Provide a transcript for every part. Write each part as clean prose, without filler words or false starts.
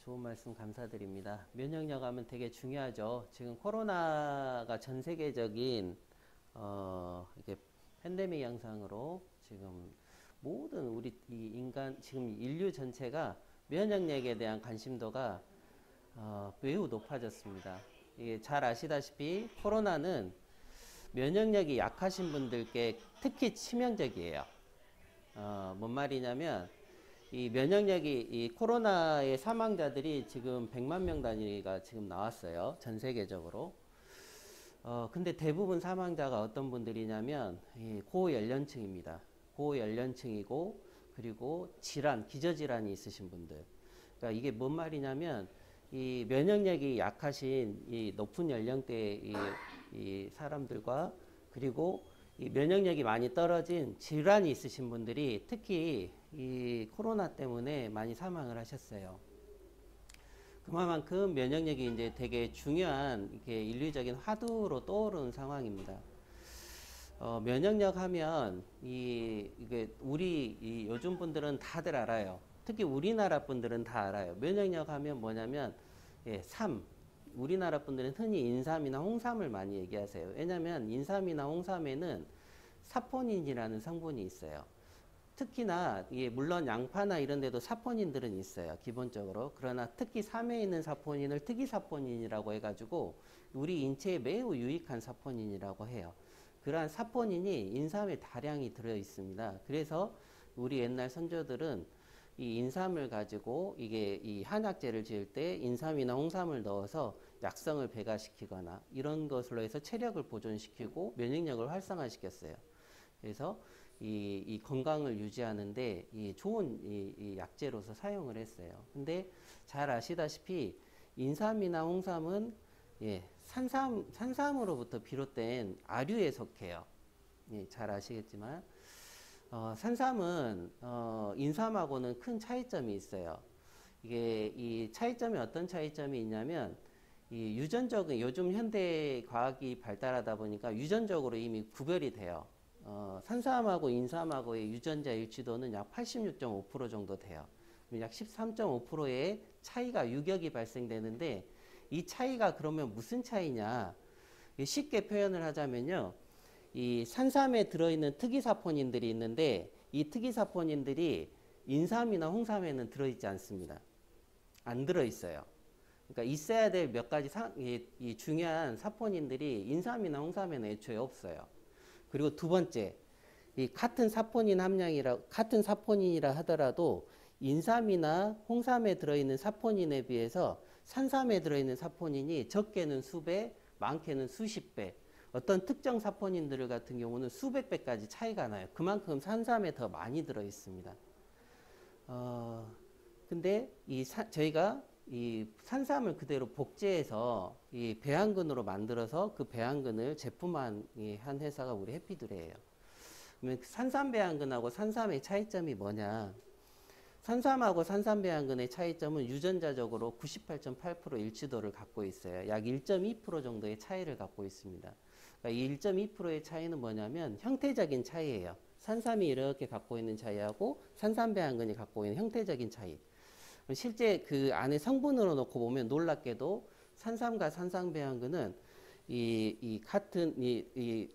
좋은 말씀 감사드립니다. 면역력 하면 되게 중요하죠. 지금 코로나가 전 세계적인 이게 팬데믹 양상으로 지금 모든 우리 이 인간 지금 인류 전체가 면역력에 대한 관심도가 매우 높아졌습니다. 이게 잘 아시다시피 코로나는 면역력이 약하신 분들께 특히 치명적이에요. 뭔 말이냐면 이 면역력이 이 코로나의 사망자들이 지금 100만 명 단위가 지금 나왔어요. 전 세계적으로. 근데 대부분 사망자가 어떤 분들이냐면 이 고연령층입니다. 고연령층이고 그리고 질환, 기저질환이 있으신 분들. 그러니까 이게 뭔 말이냐면 이 면역력이 약하신 이 높은 연령대의 이 사람들과 그리고 이 면역력이 많이 떨어진 질환이 있으신 분들이 특히 이 코로나 때문에 많이 사망을 하셨어요. 그만큼 면역력이 이제 되게 중요한 이렇게 인류적인 화두로 떠오르는 상황입니다. 면역력 하면 이게 우리 요즘 분들은 다들 알아요. 특히 우리나라 분들은 다 알아요. 면역력 하면 뭐냐면 삶. 우리나라 분들은 흔히 인삼이나 홍삼을 많이 얘기하세요. 왜냐하면 인삼이나 홍삼에는 사포닌이라는 성분이 있어요. 특히나 물론 양파나 이런 데도 사포닌들은 있어요. 기본적으로. 그러나 특히 삼에 있는 사포닌을 특이사포닌이라고 해가지고 우리 인체에 매우 유익한 사포닌이라고 해요. 그러한 사포닌이 인삼에 다량이 들어 있습니다. 그래서 우리 옛날 선조들은 이 인삼을 가지고 이게 이 한약재를 지을 때 인삼이나 홍삼을 넣어서 약성을 배가시키거나 이런 것으로 해서 체력을 보존시키고 면역력을 활성화시켰어요. 그래서 이 건강을 유지하는데 이 좋은 이 약재로서 사용을 했어요. 근데 잘 아시다시피 인삼이나 홍삼은 산삼으로부터 비롯된 아류에 속해요. 잘 아시겠지만 산삼은 인삼하고는 큰 차이점이 있어요. 이게 이 차이점이 어떤 차이점이 있냐면 이 유전적인 요즘 현대 과학이 발달하다 보니까 유전적으로 이미 구별이 돼요. 산삼하고 인삼하고의 유전자 일치도는 약 86.5% 정도 돼요. 약 13.5%의 차이가 유격이 발생되는데 이 차이가 그러면 무슨 차이냐? 쉽게 표현을 하자면요. 이 산삼에 들어있는 특이사포닌들이 있는데 이 특이사포닌들이 인삼이나 홍삼에는 들어있지 않습니다. 안 들어있어요. 그러니까 있어야 될 몇 가지 이 중요한 사포닌들이 인삼이나 홍삼에는 애초에 없어요. 그리고 두 번째, 이 같은 사포닌이라 하더라도 인삼이나 홍삼에 들어있는 사포닌에 비해서 산삼에 들어있는 사포닌이 적게는 수배, 많게는 수십 배, 어떤 특정 사포닌들 같은 경우는 수백 배까지 차이가 나요. 그만큼 산삼에 더 많이 들어 있습니다. 근데 저희가 이 산삼을 그대로 복제해서 이 배양근으로 만들어서 그 배양근을 제품화한 한 회사가 우리 해피드레예요. 그러면 산삼 배양근하고 산삼의 차이점이 뭐냐? 산삼하고 산삼 배양근의 차이점은 유전자적으로 98.8% 일치도를 갖고 있어요. 약 1.2% 정도의 차이를 갖고 있습니다. 그러니까 이 1.2%의 차이는 뭐냐면 형태적인 차이예요. 산삼이 이렇게 갖고 있는 차이하고 산삼 배양근이 갖고 있는 형태적인 차이. 실제 그 안에 성분으로 놓고 보면 놀랍게도 산삼과 산삼 배양근은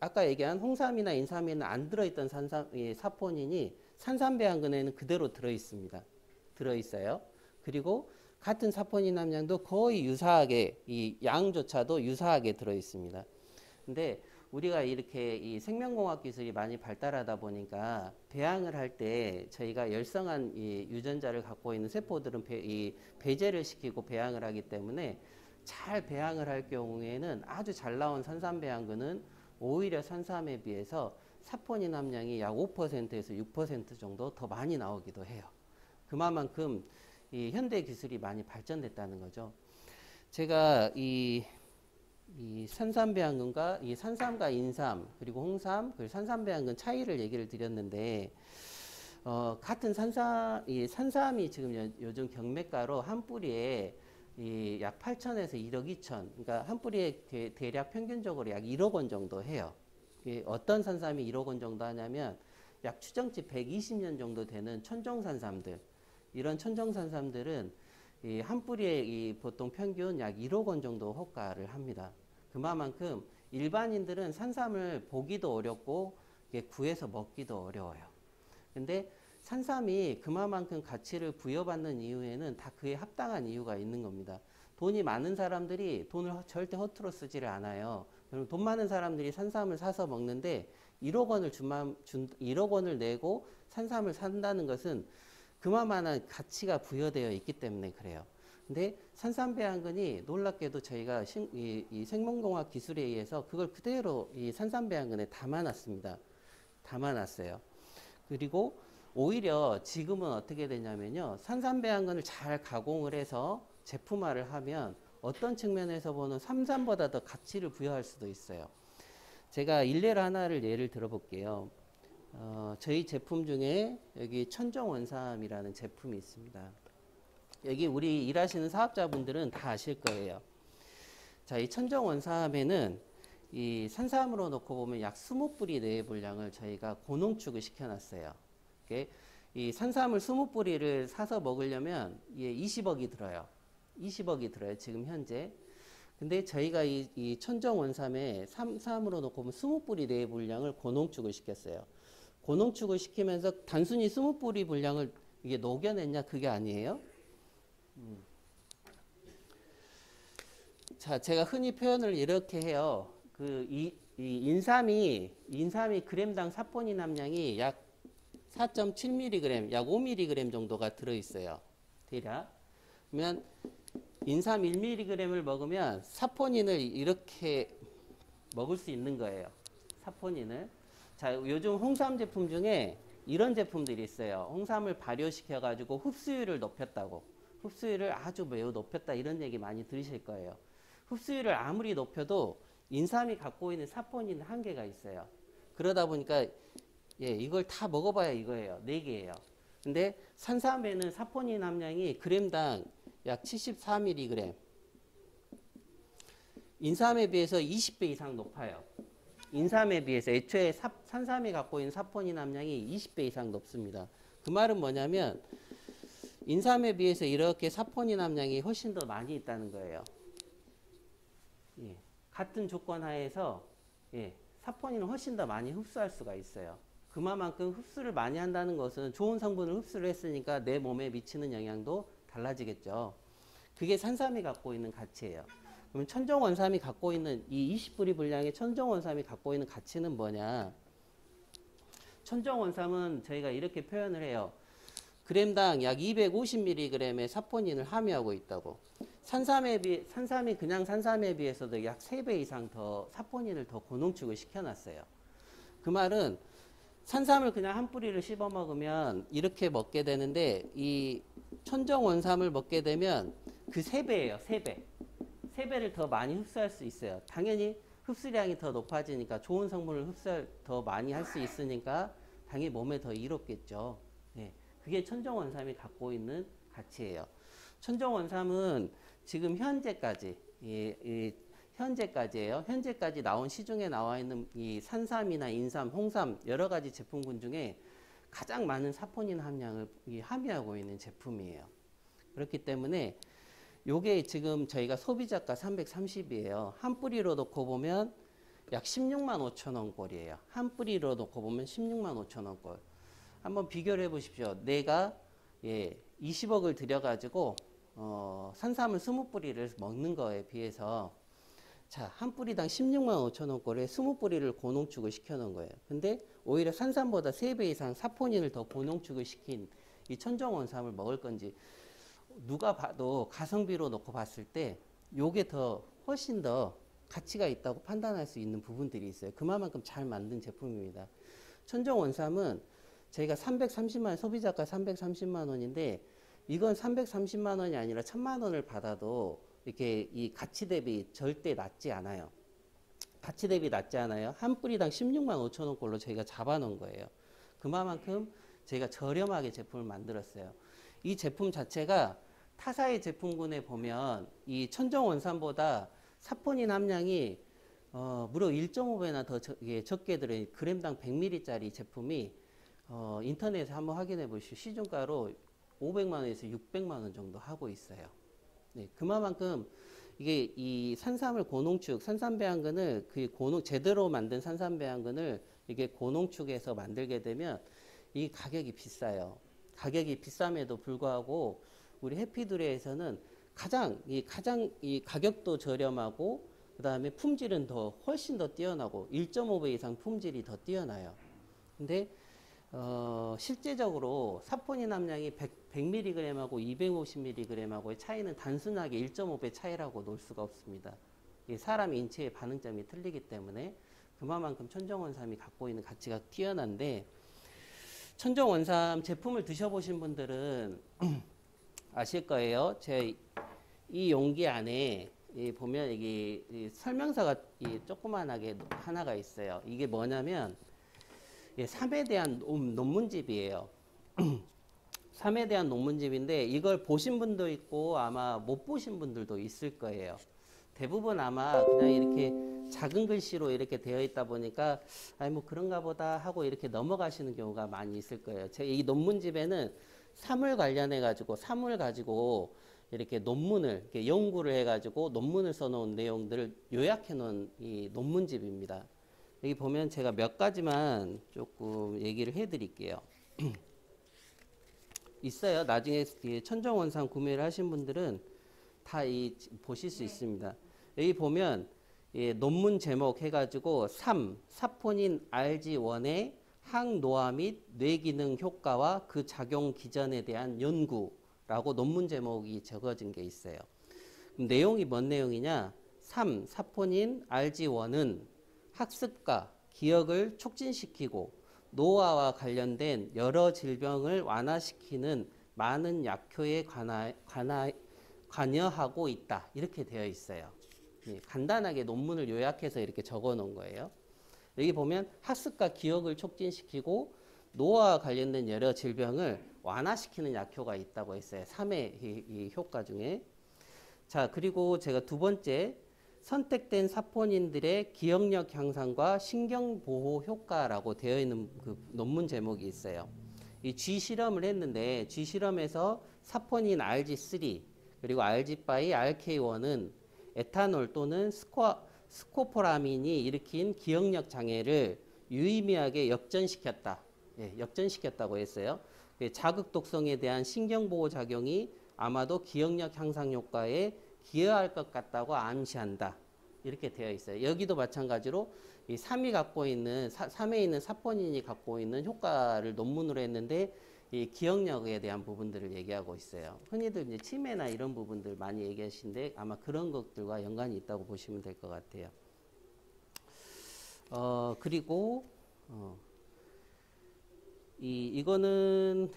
아까 얘기한 홍삼이나 인삼에는 안 들어있던 사포닌이 산삼 배양근에는 그대로 들어있습니다. 들어있어요. 그리고 같은 사포닌 함량도 거의 유사하게 이 양조차도 유사하게 들어있습니다. 근데 우리가 이렇게 이 생명공학 기술이 많이 발달하다 보니까 배양을 할 때 저희가 열성한 이 유전자를 갖고 있는 세포들은 배제를 시키고 배양을 하기 때문에 잘 배양을 할 경우에는 아주 잘 나온 산삼 배양근은 오히려 산삼에 비해서 사포닌 함량이 약 5%에서 6% 정도 더 많이 나오기도 해요. 그만큼 이 현대 기술이 많이 발전됐다는 거죠. 제가 이 산삼 배양근과 이 산삼과 인삼 그리고 홍삼 그리고 산삼 배양근 차이를 얘기를 드렸는데 같은 산삼이 지금 요즘 경매가로 한 뿌리에 약 8천에서 1억 2천 그러니까 한 뿌리에 대략 평균적으로 약 1억 원 정도 해요. 어떤 산삼이 1억 원 정도 하냐면 약 추정치 120년 정도 되는 천종산삼들 이런 천종산삼들은 이 한 뿌리에 이 보통 평균 약 1억 원 정도 호가를 합니다. 그만큼 일반인들은 산삼을 보기도 어렵고 이게 구해서 먹기도 어려워요. 근데 산삼이 그만큼 가치를 부여받는 이유에는 다 그에 합당한 이유가 있는 겁니다. 돈이 많은 사람들이 돈을 절대 허투루 쓰지를 않아요. 그럼 돈 많은 사람들이 산삼을 사서 먹는데 1억 원을 1억 원을 내고 산삼을 산다는 것은 그만한 가치가 부여되어 있기 때문에 그래요. 근데 산삼배양근이 놀랍게도 저희가 이 생명공학 기술에 의해서 그걸 그대로 이 산삼배양근에 담아놨습니다. 담아놨어요. 그리고 오히려 지금은 어떻게 되냐면요. 산삼배양근을 잘 가공을 해서 제품화를 하면 어떤 측면에서 보는 산삼보다 더 가치를 부여할 수도 있어요. 제가 일례를 하나를 예를 들어볼게요. 저희 제품 중에 여기 천정원삼이라는 제품이 있습니다. 여기 우리 일하시는 사업자분들은 다 아실 거예요. 자, 이 천정원삼에는 이 산삼으로 놓고 보면 약 20뿌리 내의 분량을 저희가 고농축을 시켜놨어요. 이 산삼을 20뿌리를 사서 먹으려면 20억이 들어요. 20억이 들어요. 지금 현재. 근데 저희가 이 천정원삼에 산삼으로 놓고 보면 20뿌리 내의 분량을 고농축을 시켰어요. 고농축을 시키면서 단순히 20뿌리 분량을 이게 녹여냈냐 그게 아니에요. 자, 제가 흔히 표현을 이렇게 해요. 이 인삼이 그램당 사포닌 함량이 약 4.7mg, 약 5mg 정도가 들어있어요. 대략. 그러면 인삼 1mg을 먹으면 사포닌을 이렇게 먹을 수 있는 거예요. 사포닌을. 자, 요즘 홍삼 제품 중에 이런 제품들이 있어요. 홍삼을 발효시켜 가지고 흡수율을 높였다고. 흡수율을 아주 매우 높였다 이런 얘기 많이 들으실 거예요. 흡수율을 아무리 높여도 인삼이 갖고 있는 사포닌 한계가 있어요. 그러다 보니까 이걸 다 먹어봐야 이거예요. 4개예요. 근데 산삼에는 사포닌 함량이 그램당 약 74mg. 인삼에 비해서 20배 이상 높아요. 인삼에 비해서 애초에 산삼이 갖고 있는 사포닌 함량이 20배 이상 높습니다. 그 말은 뭐냐면 인삼에 비해서 이렇게 사포닌 함량이 훨씬 더 많이 있다는 거예요. 같은 조건 하에서 사포닌을 훨씬 더 많이 흡수할 수가 있어요. 그만큼 흡수를 많이 한다는 것은 좋은 성분을 흡수를 했으니까 내 몸에 미치는 영향도 달라지겠죠. 그게 산삼이 갖고 있는 가치예요. 그러면 천정원삼이 갖고 있는 이 20뿌리 분량의 천정원삼이 갖고 있는 가치는 뭐냐? 천정원삼은 저희가 이렇게 표현을 해요. 그램당 약 250mg의 사포닌을 함유하고 있다고. 산삼이 그냥 산삼에 비해서도 약 3배 이상 더 사포닌을 더 고농축을 시켜놨어요. 그 말은 산삼을 그냥 한 뿌리를 씹어 먹으면 이렇게 먹게 되는데 이 천정원삼을 먹게 되면 그 3배예요. 3배. 3배를 더 많이 흡수할 수 있어요. 당연히 흡수량이 더 높아지니까 좋은 성분을 더 많이 할 수 있으니까 당연히 몸에 더 이롭겠죠. 그게 천정원삼이 갖고 있는 가치예요. 천정원삼은 지금 현재까지예요. 현재까지 나온 시중에 나와 있는 이 산삼이나 인삼, 홍삼 여러 가지 제품군 중에 가장 많은 사포닌 함량을 함유하고 있는 제품이에요. 그렇기 때문에 요게 지금 저희가 소비자가 330이에요. 한 뿌리로 놓고 보면 약 16만 5천 원 꼴이에요. 한 뿌리로 놓고 보면 16만 5천 원 꼴. 한번 비교를 해 보십시오. 내가 20억을 들여가지고 산삼을 20뿌리를 먹는 거에 비해서 자, 한 뿌리당 16만 5천 원 꼴에 20뿌리를 고농축을 시켜놓은 거예요. 근데 오히려 산삼보다 3배 이상 사포닌을 더 고농축을 시킨 이 천정원삼을 먹을 건지 누가 봐도 가성비로 놓고 봤을 때 요게 훨씬 더 가치가 있다고 판단할 수 있는 부분들이 있어요. 그만큼 잘 만든 제품입니다. 천정원삼은 저희가 330만 소비자가 330만 원인데 이건 330만 원이 아니라 1000만 원을 받아도 이렇게 이 가치 대비 절대 낮지 않아요. 가치 대비 낮지 않아요. 한 뿌리당 16만 5천 원 꼴로 저희가 잡아놓은 거예요. 그만큼 저희가 저렴하게 제품을 만들었어요. 이 제품 자체가 타사의 제품군에 보면 이 천정원삼보다 사포닌 함량이 무려 1.5배나 더 적게 들어있는 그램당 100ml짜리 제품이 인터넷에 한번 확인해 보시죠. 시중가로 500만 원에서 600만 원 정도 하고 있어요. 네, 그만큼 이게 이 산삼을 고농축, 산삼배양근을 그 제대로 만든 산삼배양근을 이게 고농축에서 만들게 되면 이 가격이 비싸요. 가격이 비쌈에도 불구하고 우리 해피두레에서는 가장 이 가격도 저렴하고 그다음에 품질은 훨씬 더 뛰어나고 1.5배 이상 품질이 더 뛰어나요. 근데 실제적으로 사포닌 함량이 100mg하고 250mg하고의 차이는 단순하게 1.5배 차이라고 놓을 수가 없습니다. 사람 인체의 반응점이 틀리기 때문에 그만큼 천정원삼이 갖고 있는 가치가 뛰어난데, 천정원삼 제품을 드셔보신 분들은 아실 거예요. 제 이 용기 안에 보면 이게 설명서가 조그만하게 하나가 있어요. 이게 뭐냐면 삼에 대한 논문집이에요. 삼에 대한 논문집인데 이걸 보신 분도 있고 아마 못 보신 분들도 있을 거예요. 대부분 아마 그냥 이렇게 작은 글씨로 이렇게 되어 있다 보니까 아니 뭐 그런가 보다 하고 이렇게 넘어가시는 경우가 많이 있을 거예요. 제 이 논문집에는 삼을 관련해 가지고 삼을 가지고 이렇게 논문을 이렇게 연구를 해 가지고 논문을 써놓은 내용들을 요약해 놓은 이 논문집입니다. 여기 보면 제가 몇 가지만 조금 얘기를 해 드릴게요. 있어요. 나중에 천정원삼 구매를 하신 분들은 다 보실 수 있습니다. 여기 보면 논문 제목 해가지고 사포닌 RG1의 항노화 및 뇌기능 효과와 그 작용 기전에 대한 연구라고 논문 제목이 적어진 게 있어요. 그럼 내용이 뭔 내용이냐? 사포닌 RG1은 학습과 기억을 촉진시키고 노화와 관련된 여러 질병을 완화시키는 많은 약효에 관여하고 있다. 이렇게 되어 있어요. 간단하게 논문을 요약해서 이렇게 적어 놓은 거예요. 여기 보면 학습과 기억을 촉진시키고 노화와 관련된 여러 질병을 완화시키는 약효가 있다고 했어요. 3의 이 효과 중에. 자, 그리고 제가 두 번째, 선택된 사포닌들의 기억력 향상과 신경보호 효과라고 되어 있는 그 논문 제목이 있어요. 이 G 실험을 했는데 G 실험에서 사포닌 RG3 그리고 RG5, RK1은 에탄올 또는 스코포라민이 일으킨 기억력 장애를 유의미하게 역전시켰다. 역전시켰다고 했어요. 자극 독성에 대한 신경보호 작용이 아마도 기억력 향상 효과에 기여할 것 같다고 암시한다. 이렇게 되어 있어요. 여기도 마찬가지로 이 3이 갖고 있는 3에 있는 사포닌이 갖고 있는 효과를 논문으로 했는데 이 기억력에 대한 부분들을 얘기하고 있어요. 흔히들 이제 치매나 이런 부분들 많이 얘기하시는데 아마 그런 것들과 연관이 있다고 보시면 될 것 같아요. 그리고 이거는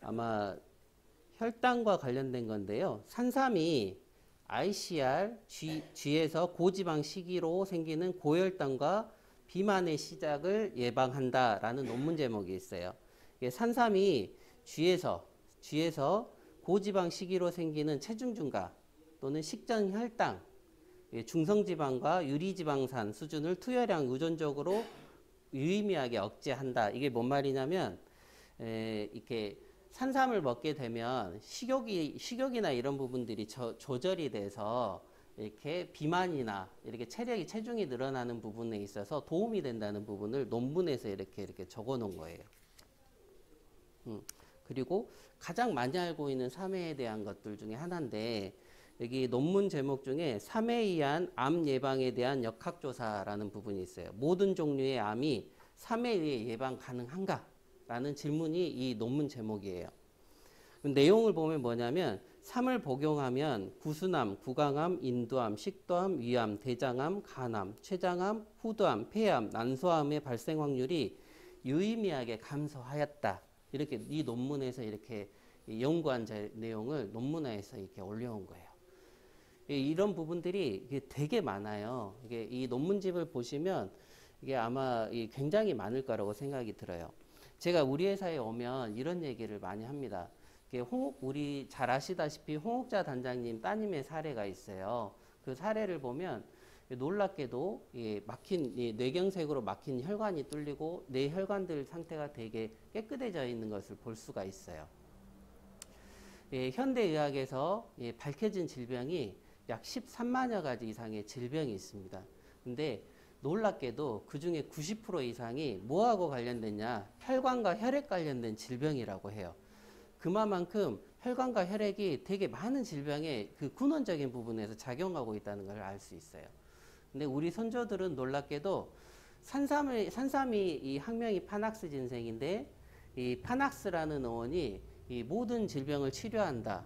아마 혈당과 관련된 건데요. 산삼이 ICR, G에서 고지방 식이로 생기는 고혈당과 비만의 시작을 예방한다라는 논문 제목이 있어요. 산삼이 G에서 고지방 식이로 생기는 체중 증가 또는 식전 혈당, 중성지방과 유리지방산 수준을 투여량 의존적으로 유의미하게 억제한다. 이게 뭔 말이냐면 이렇게 산삼을 먹게 되면 식욕이나 이런 부분들이 조절이 돼서 이렇게 비만이나 이렇게 체중이 늘어나는 부분에 있어서 도움이 된다는 부분을 논문에서 이렇게 적어 놓은 거예요. 그리고 가장 많이 알고 있는 삼해에 대한 것들 중에 하나인데 여기 논문 제목 중에 삼해에 의한 암 예방에 대한 역학조사라는 부분이 있어요. 모든 종류의 암이 삼해에 의해 예방 가능한가? 라는 질문이 이 논문 제목이에요. 내용을 보면 뭐냐면 삼을 복용하면 구순암, 구강암, 인두암, 식도암, 위암, 대장암, 간암, 췌장암, 후두암, 폐암, 난소암의 발생 확률이 유의미하게 감소하였다. 이렇게 이 논문에서 이렇게 연구한 내용을 논문화해서 이렇게 올려온 거예요. 이런 부분들이 되게 많아요. 이 논문집을 보시면 이게 아마 굉장히 많을 거라고 생각이 들어요. 제가 우리 회사에 오면 이런 얘기를 많이 합니다. 우리 잘 아시다시피 홍옥자 단장님 따님의 사례가 있어요. 그 사례를 보면 놀랍게도 뇌경색으로 막힌 혈관이 뚫리고 뇌혈관들 상태가 되게 깨끗해져 있는 것을 볼 수가 있어요. 현대의학에서 밝혀진 질병이 약 13만여 가지 이상의 질병이 있습니다. 근데 놀랍게도 그 중에 90% 이상이 뭐하고 관련됐냐? 혈관과 혈액 관련된 질병이라고 해요. 그만큼 혈관과 혈액이 되게 많은 질병의 그 근원적인 부분에서 작용하고 있다는 걸 알 수 있어요. 근데 우리 선조들은 놀랍게도 산삼이 이 학명이 파낙스 진생인데 이 파낙스라는 어원이 이 모든 질병을 치료한다.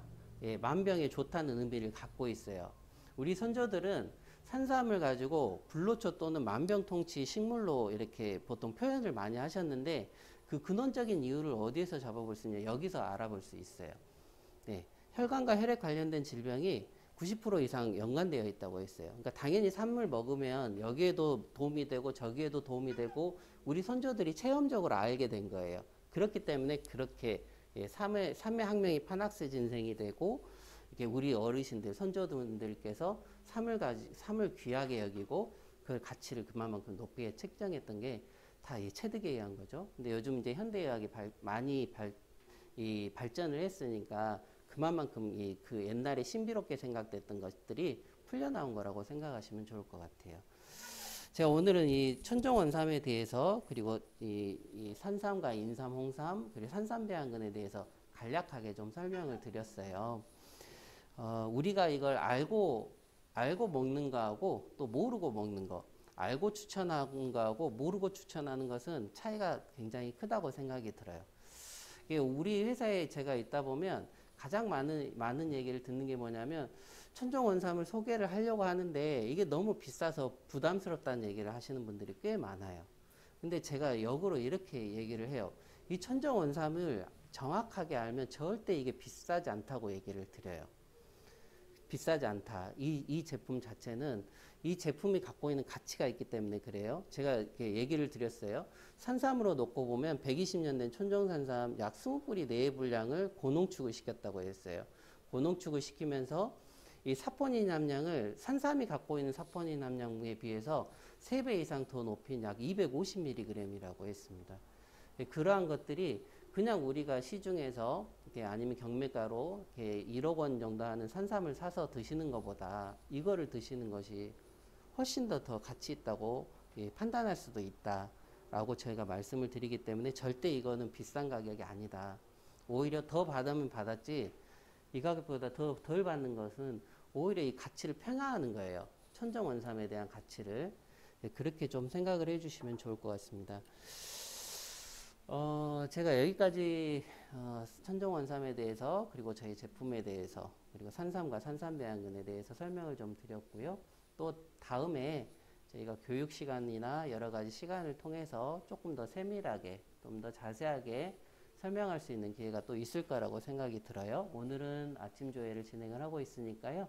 만병에 좋다는 의미를 갖고 있어요. 우리 선조들은 산삼을 가지고 불로초 또는 만병통치 식물로 이렇게 보통 표현을 많이 하셨는데 그 근원적인 이유를 어디에서 잡아볼 수 있냐? 여기서 알아볼 수 있어요. 혈관과 혈액 관련된 질병이 90% 이상 연관되어 있다고 했어요. 그러니까 당연히 산물 먹으면 여기에도 도움이 되고 저기에도 도움이 되고 우리 선조들이 체험적으로 알게 된 거예요. 그렇기 때문에 그렇게 삼의 학명이 파낙스 진생이 되고 이렇게 우리 어르신들 선조분들께서 삼을 귀하게 여기고 그 가치를 그만큼 높게 책정했던 게 다 이 체득에 의한 거죠. 근데 요즘 이제 현대의학이 많이 발전을 했으니까 그만큼 그 옛날에 신비롭게 생각됐던 것들이 풀려나온 거라고 생각하시면 좋을 것 같아요. 제가 오늘은 이 천정원삼에 대해서 그리고 이 산삼과 인삼, 홍삼 그리고 산삼배양근에 대해서 간략하게 좀 설명을 드렸어요. 우리가 이걸 알고 먹는 거하고 또 모르고 먹는 거, 알고 추천하는 거하고 모르고 추천하는 것은 차이가 굉장히 크다고 생각이 들어요. 우리 회사에 제가 있다 보면 가장 많은 얘기를 듣는 게 뭐냐면 천정원삼을 소개를 하려고 하는데 이게 너무 비싸서 부담스럽다는 얘기를 하시는 분들이 꽤 많아요. 근데 제가 역으로 이렇게 얘기를 해요. 이 천정원삼을 정확하게 알면 절대 이게 비싸지 않다고 얘기를 드려요. 비싸지 않다. 이 제품 자체는 이 제품이 갖고 있는 가치가 있기 때문에 그래요. 제가 이렇게 얘기를 드렸어요. 산삼으로 놓고 보면 120년 된 천정산삼 약 20뿌리 내의 분량을 고농축을 시켰다고 했어요. 고농축을 시키면서 이 사포닌 함량을 산삼이 갖고 있는 사포닌 함량에 비해서 3배 이상 더 높인 약 250mg이라고 했습니다. 그러한 것들이 그냥 우리가 시중에서 아니면 경매가로 1억 원 정도 하는 산삼을 사서 드시는 것보다 이거를 드시는 것이 훨씬 더 가치 있다고 판단할 수도 있다라고 저희가 말씀을 드리기 때문에 절대 이거는 비싼 가격이 아니다. 오히려 더 받으면 받았지 이 가격보다 덜 받는 것은 오히려 이 가치를 평가하는 거예요. 천정원삼에 대한 가치를. 그렇게 좀 생각을 해주시면 좋을 것 같습니다. 제가 여기까지 천정원삼에 대해서 그리고 저희 제품에 대해서 그리고 산삼과 산삼배양근에 대해서 설명을 좀 드렸고요. 또 다음에 저희가 교육 시간이나 여러 가지 시간을 통해서 조금 더 세밀하게 좀 더 자세하게 설명할 수 있는 기회가 또 있을 거라고 생각이 들어요. 오늘은 아침 조회를 진행을 하고 있으니까요.